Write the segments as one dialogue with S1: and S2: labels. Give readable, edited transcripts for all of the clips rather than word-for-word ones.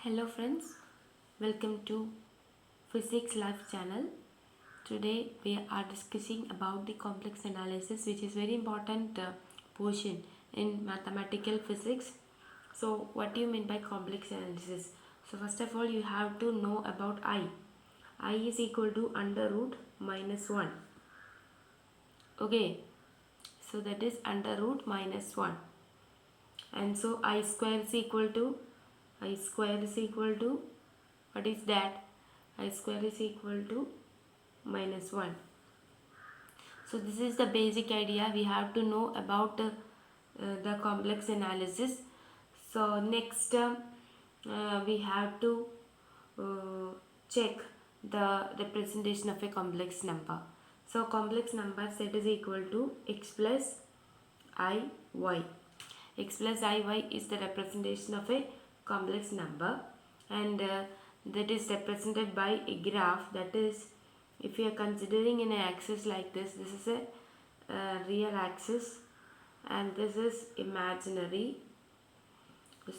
S1: Hello friends, welcome to Physics Live channel. Today we are discussing about the complex analysis, which is very important portion in mathematical physics. So what do you mean by complex analysis? So first of all you have to know about I. I is equal to under root minus 1. Okay, so that is under root minus 1. And so I square is equal to what is that? I square is equal to minus 1. So this is the basic idea we have to know about the complex analysis. So next we have to uh, check the representation of a complex number. So complex number set is equal to x plus I y. X plus I y is the representation of a complex number, and that is represented by a graph. That is, if you are considering in an axis like this is a real axis and this is imaginary.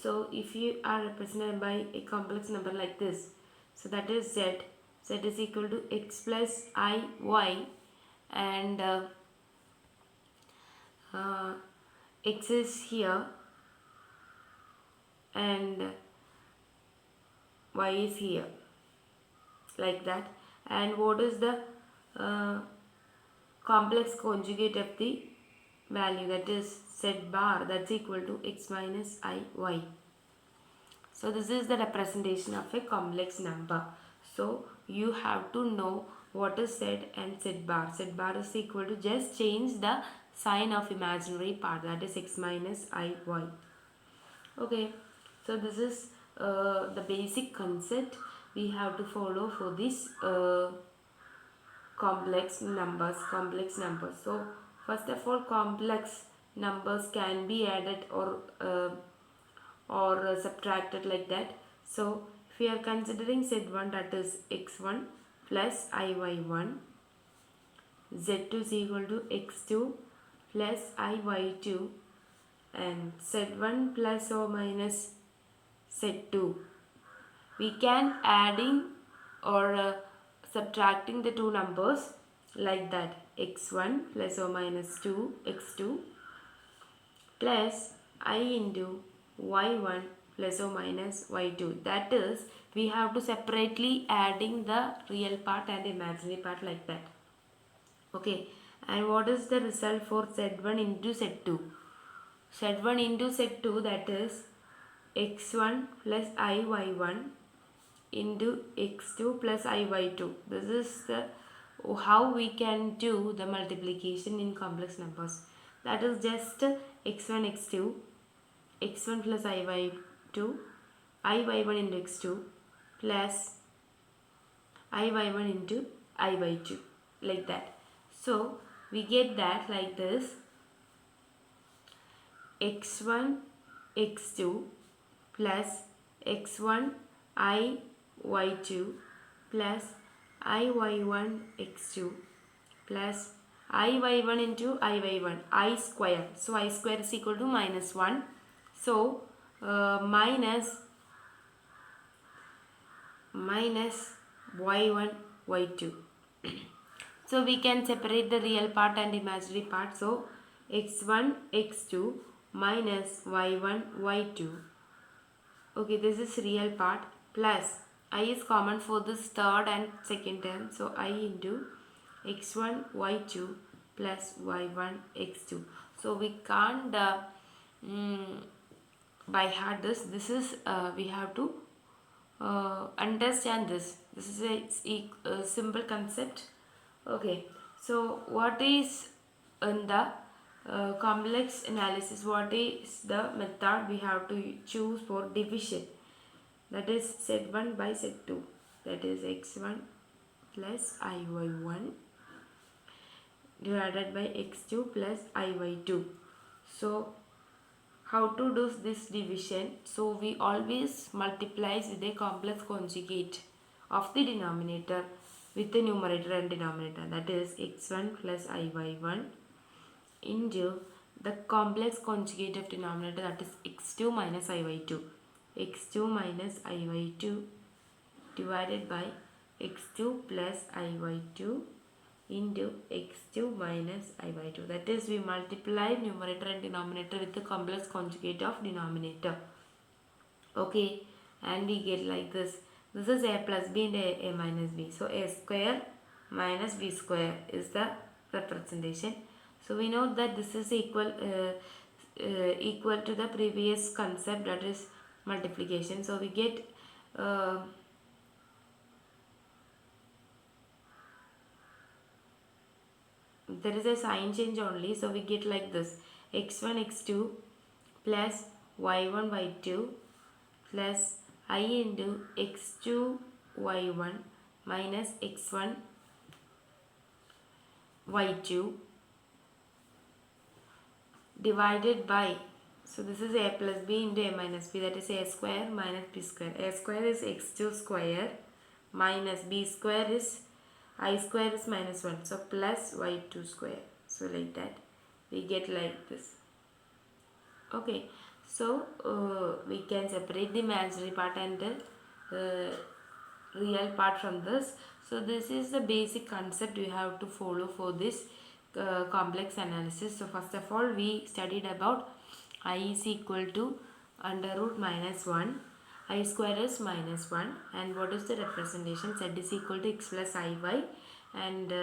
S1: So if you are represented by a complex number like this, so that is z. Z is equal to x plus I y, and uh, x is here and y is here, like that. And what is the uh, complex conjugate of the value, that is z bar, that's equal to x minus I y. So this is the representation of a complex number. So you have to know what is z and z bar. Z bar is equal to, just change the sign of imaginary part, that is x minus I y. Okay, so this is the basic concept we have to follow for this complex numbers. So first of all, complex numbers can be added or subtracted like that. So if we are considering z1, that is x1 plus iy1, z2 is equal to x2 plus iy2, and z1 plus or minus z2. We can adding or subtracting the two numbers like that, x1 plus or minus 2 x2 plus I into y1 plus or minus y2. That is, we have to separately adding the real part and imaginary part like that. Okay, and what is the result for z1 into z2? z1 into z2, that is x1 plus iy1 into x2 plus iy2. This is the how we can do the multiplication in complex numbers. That is just x1 x2, x1 plus iy2, iy1 into x2 plus iy1 into iy2, like that. So we get that like this, x1 x2 plus x1 iy2 plus iy1 x2 plus iy1 into iy1, I square. So I square is equal to minus 1. So minus y1 y2. So we can separate the real part and imaginary part. So x1 x2 minus y1 y2. Okay, this is real part, plus I is common for this third and second term. So I into x1 y2 plus y1 x2. So we can't by heart this. This is we have to understand this. This is a simple concept. Okay, so what is in the complex analysis, what is the method we have to choose for division? That is z1 by z2, that is x1 plus iy1 divided by x2 plus iy2. So how to do this division? So we always multiply with a complex conjugate of the denominator with the numerator and denominator, that is x1 plus iy1 into the complex conjugate of denominator, that is x2 minus iy2. x2 minus iy2 divided by x2 plus iy2 into x2 minus iy2. That is, we multiply numerator and denominator with the complex conjugate of denominator. Okay, and we get like this. This is a plus b and a minus b. So a square minus b square is the representation. So we know that this is equal to the previous concept, that is multiplication. So we get there is a sign change only, so we get like this: x1 x2 plus y1 y2 plus I into x2 y1 minus x1 y2 divided by, so this is a plus b into a minus b, that is a square minus b square. A square is x2 square minus b square is I square is minus 1, so plus y2 square. So like that we get like this. Okay, so we can separate the imaginary part and the real part from this. So this is the basic concept we have to follow for this complex analysis. So first of all, we studied about I is equal to under root minus 1, I square is minus 1, and what is the representation? Z is equal to x plus iy, and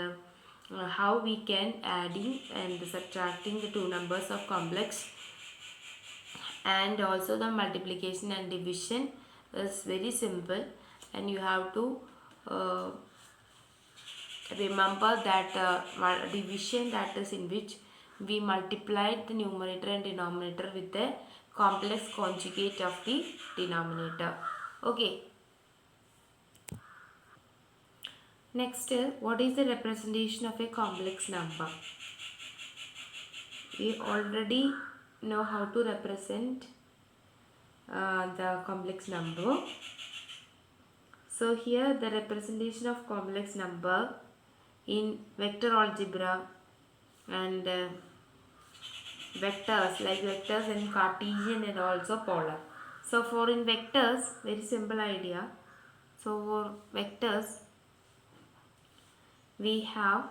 S1: how we can adding and subtracting the two numbers of complex, and also the multiplication and division is very simple, and you have to remember that division, that is in which we multiplied the numerator and denominator with the complex conjugate of the denominator. Okay, next, what is the representation of a complex number? We already know how to represent the complex number. So here the representation of complex number in vector algebra and vectors, like vectors in Cartesian and also polar. So for in vectors, very simple idea. So for vectors, we have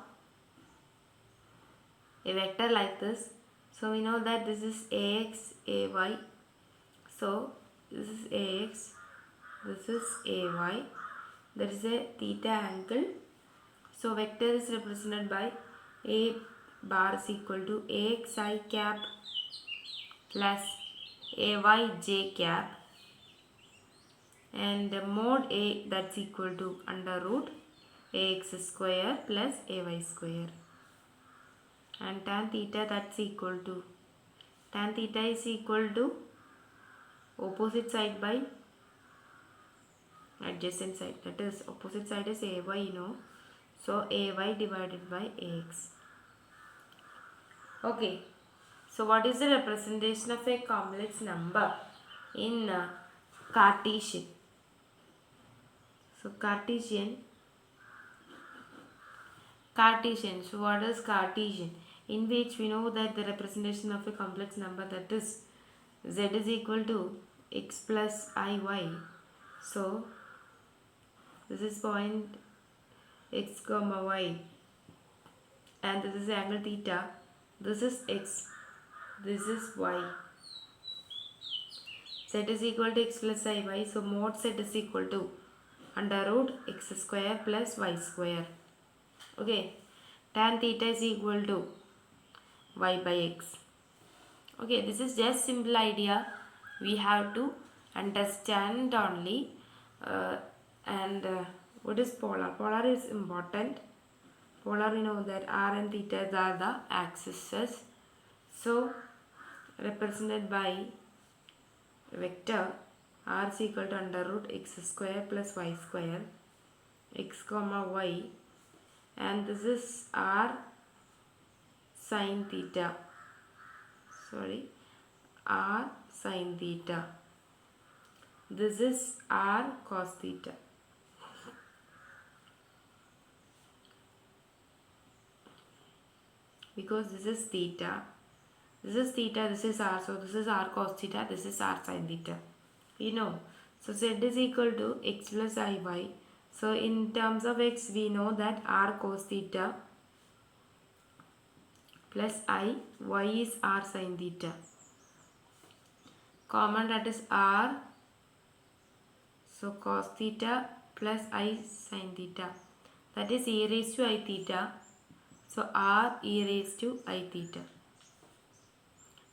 S1: a vector like this. So we know that this is ax, ay. So this is ax, this is ay. There is a theta angle. So vector is represented by a bar is equal to axi cap plus ayj cap, and mod a, that's equal to under root ax square plus ay square, and tan theta, that's equal to, tan theta is equal to opposite side by adjacent side, that is opposite side is ay, you know, so ay divided by ax. Okay, so what is the representation of a complex number in Cartesian? So Cartesian, so what is Cartesian? In which we know that the representation of a complex number, that is z is equal to x plus iy. So this is point x comma y, and this is angle theta, this is x, this is y. Z is equal to x plus iy, so mod z is equal to under root x square plus y square. Okay, tan theta is equal to y by x. Okay, this is just simple idea we have to understand only. And what is polar? Polar is important. Polar, you know that r and theta are the axes. So represented by vector r is equal to under root x square plus y square, x comma y, and this is r sin theta, r sin theta, this is r cos theta. Because this is theta, this is r, so this is r cos theta, this is r sin theta. we know. So z is equal to x plus iy. So in terms of x, we know that r cos theta plus I, y is r sin theta. Common, that is r, so cos theta plus I sin theta, that is e raised to I theta. So r e raised to I theta.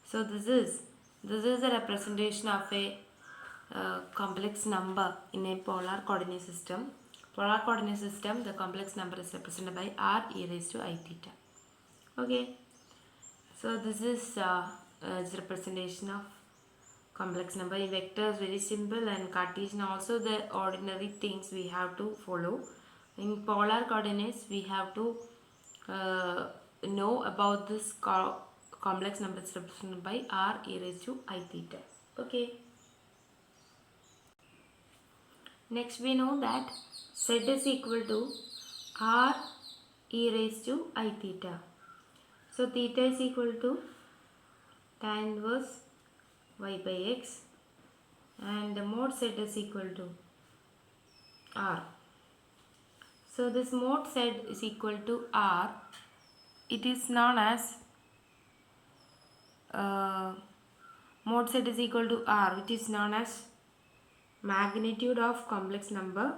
S1: So this is a representation of a complex number in a polar coordinate system. Polar coordinate system, the complex number is represented by r e raised to I theta. Okay, so this is representation of complex number in vectors, very simple, and Cartesian also the ordinary things we have to follow. In polar coordinates, we have to know about this complex numbers represented by r e raised to I theta. Okay. Next we know that z is equal to r e raised to I theta. So theta is equal to tan inverse y by x, and the mod z is equal to r. So this mod z is equal to r. It is known as mod z is equal to r, which is known as magnitude of complex number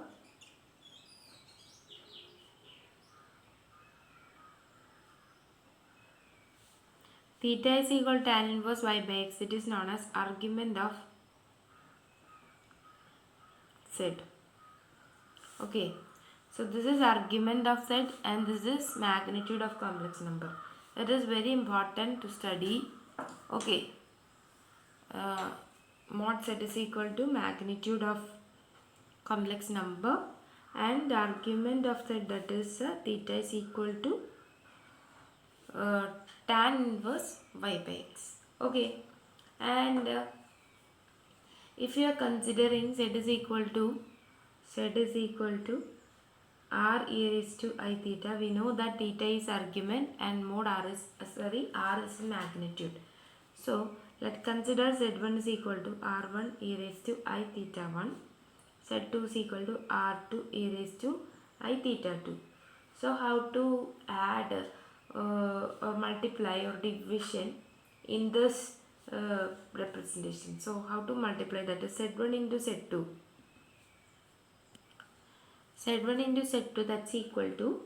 S1: theta is equal to tan inverse y by x. It is known as argument of z. Okay, so this is argument of z and this is magnitude of complex number. It is very important to study. Okay, mod z is equal to magnitude of complex number, and the argument of z, that is theta is equal to tan inverse y by x. Okay, and if you are considering z is equal to r e raised to I theta, we know that theta is argument and mod r is r is magnitude. So let's consider z1 is equal to r1 e raised to I theta 1, z2 is equal to r2 e raised to I theta 2. So how to add or multiply or division in this representation? So how to multiply, that is z1 into z2. z1 into z2, that's equal to,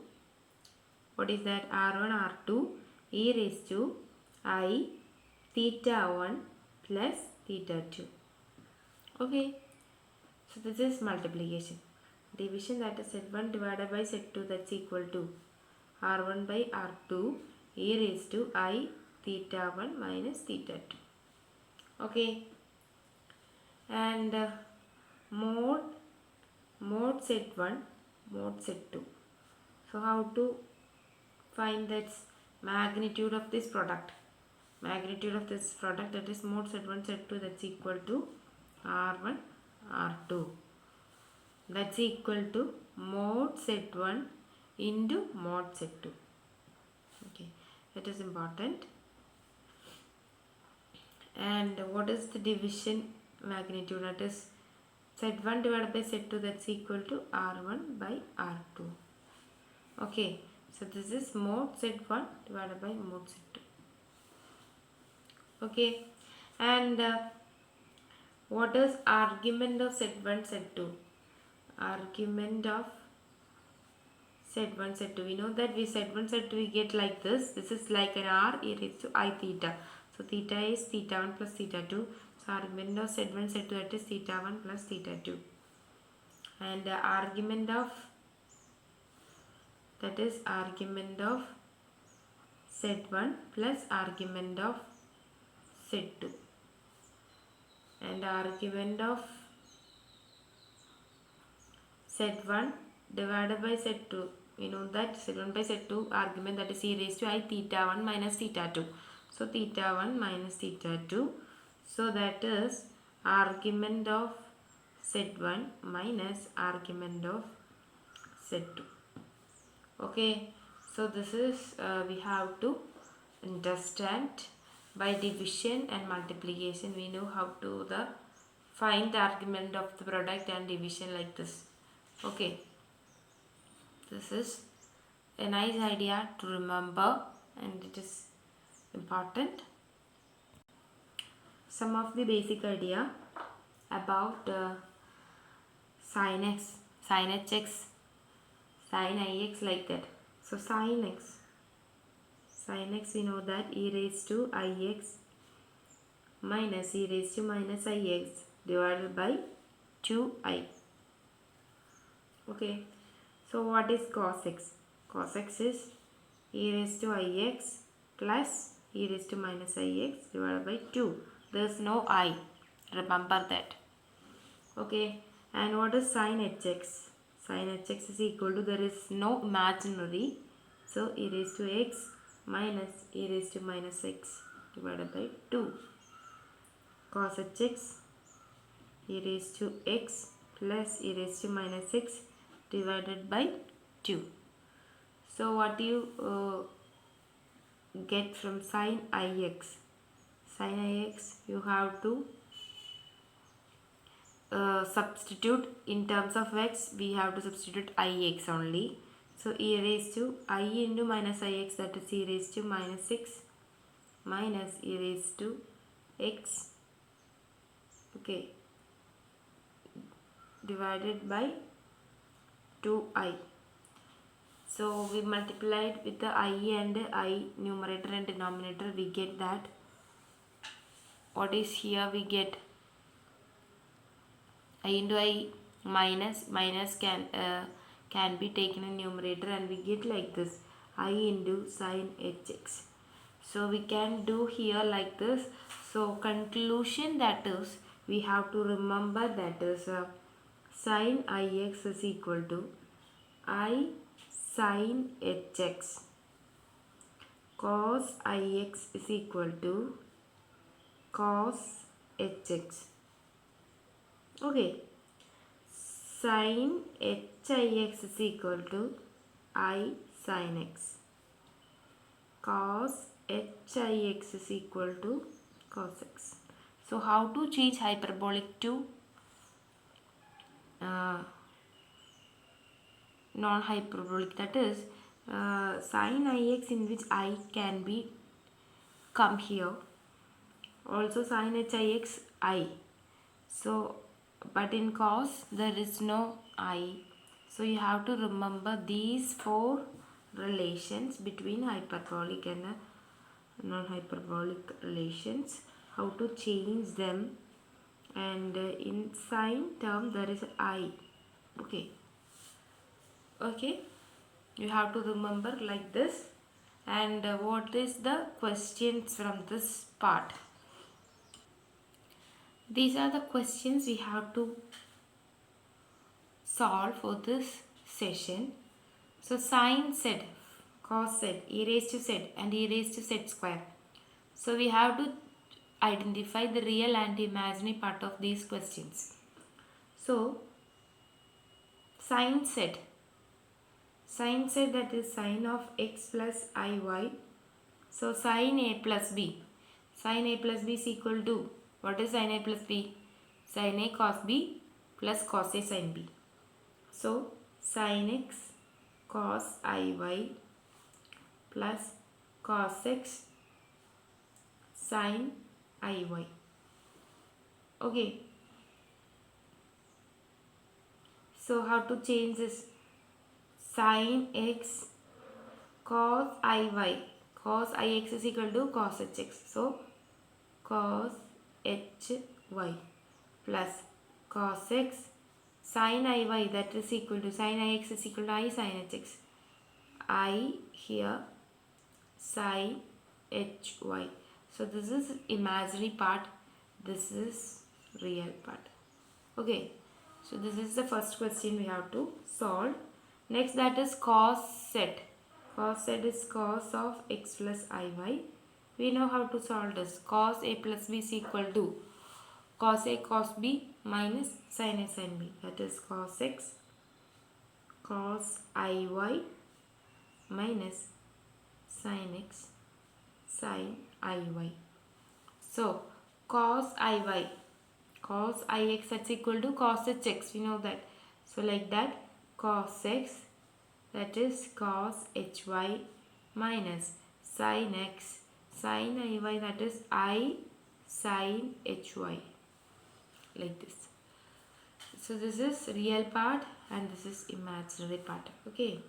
S1: what is that, r1 r2 e raised to I theta 1 plus theta 2. Okay, so this is multiplication. Division, that is z1 divided by z2, that's equal to r1 by r2 e raised to I theta 1 minus theta 2. Okay, and mod z1 mod z2. So how to find that magnitude of this product? Magnitude of this product, that is mod z1 z2, that's equal to r1 r2, that's equal to mod z1 into mod z2. Okay, that is important. And what is the division magnitude? That is z1 divided by z2, that's equal to r1 by r2. Okay, so this is mod z1 divided by mod z2. Okay, and what is argument of z1 z2? Argument of z1 z2, we know that we z1 z2 we get like this. This is like an r e raised to I theta. So theta is theta 1 plus theta 2. So argument of z1 z2, that is theta 1 plus theta 2. And argument of, that is argument of z1 plus argument of z2. And argument of z1 divided by z2, we know that z1 by z2 argument, that is e raised to I theta 1 minus theta 2. So theta 1 minus theta 2. So that is argument of z1 minus argument of z2. Okay, so this is we have to understand. By division and multiplication, we know how to find the argument of the product and division like this. Okay, this is a nice idea to remember and it is important. Some of the basic idea about sin x, sin hx, sin ix like that. So sin x we know that e raised to ix minus e raised to minus ix divided by 2i. Okay, so what is cos x? Cos x is e raised to ix plus e raised to minus ix divided by 2. There is no I, remember that. Okay, and what is sin hx? Sin hx is equal to, there is no imaginary, so e raised to x minus e raised to minus x divided by 2. Cos hx e raised to x plus e raised to minus x divided by 2. So what do you get from sin ix? Sin ix you have to substitute in terms of x, we have to substitute ix only. So e raised to I into minus ix, that is e raised to minus 6 minus e raised to x, okay, divided by 2i. So we multiplied with the I and I, numerator and denominator, we get that. What is here? We get I into I minus can be taken in numerator and we get like this, I into sin hx. So we can do here like this. So conclusion, that is, we have to remember that is sin ix is equal to I sin hx, cos ix is equal to cos hx. Okay, sin hix is equal to I sin x, cos hix is equal to cos x. So how to change hyperbolic to non-hyperbolic, that is sin ix in which I can be come here, also sin hix I. So but in cos there is no I. So you have to remember these 4 relations between hyperbolic and non-hyperbolic relations, how to change them, and in sine term there is I. Okay, you have to remember like this. And what is the questions from this part? These are the questions we have to solve for this session. So sin z, cos z, e raised to z and e raised to z square. So we have to identify the real and imaginary part of these questions. So sin z, that is sin of x plus iy. So sin a plus b, sin a plus b is equal to, what is sin a plus b? Sin a cos b plus cos a sin b. So sin x cos iy plus cos x sin iy. Okay. So how to change this? Sin x cos iy. Cos ix is equal to cos hx. So cos hy plus cos x sin iy, that is equal to sin ix is equal to I sin hx. I here sin hy. So this is imaginary part, this is real part. Okay, so this is the first question we have to solve. Next, that is cos z. Cos z is cos of x plus iy. We know how to solve this. Cos a plus b is equal to cos a cos b minus sin a sin b. That is cos x cos iy minus sin x sin iy. So cos iy, cos ix, that's equal to cos hx, we know that. So like that, cos x, that is cos hy, minus sin x sin iy, that is I sin hy, like this. So this is real part and this is imaginary part. Okay.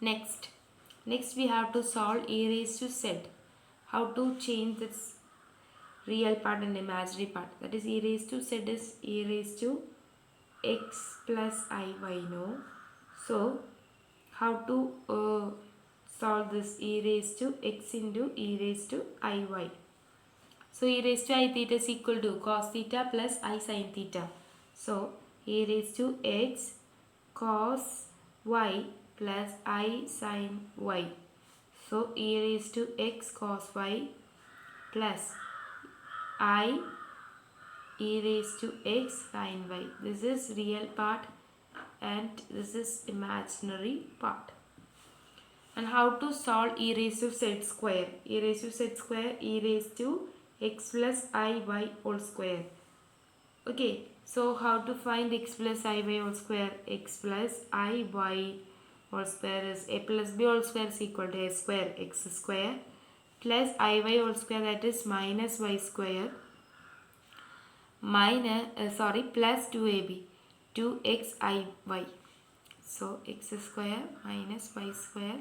S1: Next we have to solve e raised to z. How to change this real part and imaginary part? That is, e raised to z is e raised to x plus iy, no? So how to solve this e raised to x into e raised to iy? So e raised to I theta is equal to cos theta plus I sin theta. So e raised to x cos y plus I sin y. So e raised to x cos y plus I e raised to x sin y. This is real part and this is imaginary part. And how to solve e raised to z square? E raised to z square, e raised to x plus iy whole square. Okay, so how to find x plus iy whole square? X plus iy whole square is a plus b whole square is equal to a square x square plus iy whole square, that is minus y square, minus plus 2ab 2xiy. So x square minus y square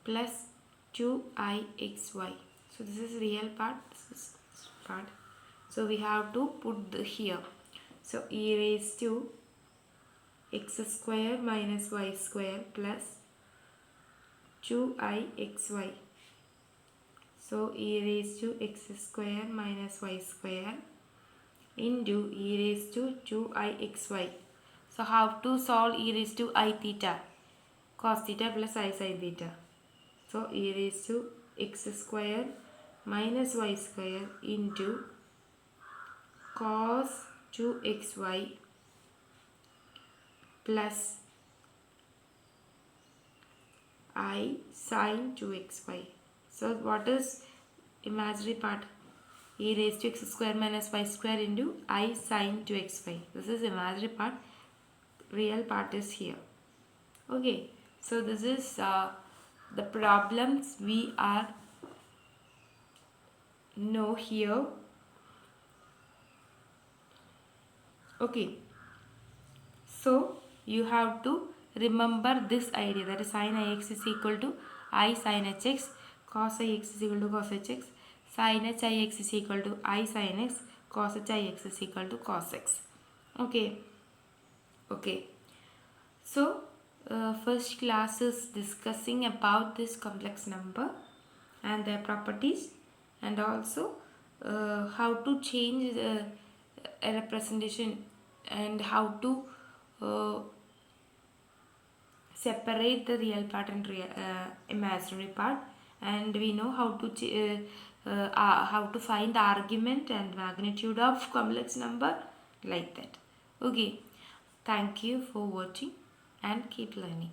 S1: plus 2ixy. So this is real part, this is part. So we have to put here. So e raised to x square minus y square plus 2ixy. So e raised to x square minus y square into e raised to 2ixy. So how to solve e raised to I theta? Cos theta plus I sin theta. So e raised to x square minus y square into cos 2xy plus I sin 2xy. So what is imaginary part? E raised to x square minus y square into I sin 2xy. This is imaginary part. Real part is here. Okay. So this is the problems we are know here. Okay. So you have to remember this idea, that is sin ix is equal to I sin hx, cos ix is equal to cos hx, sin hix is equal to I sin x, cos hix is equal to cos x. Okay. Okay. So first class is discussing about this complex number and their properties, and also how to change a representation and how to separate the real part and imaginary part, and we know how to find the argument and magnitude of complex number, like that. Okay, thank you for watching and keep learning.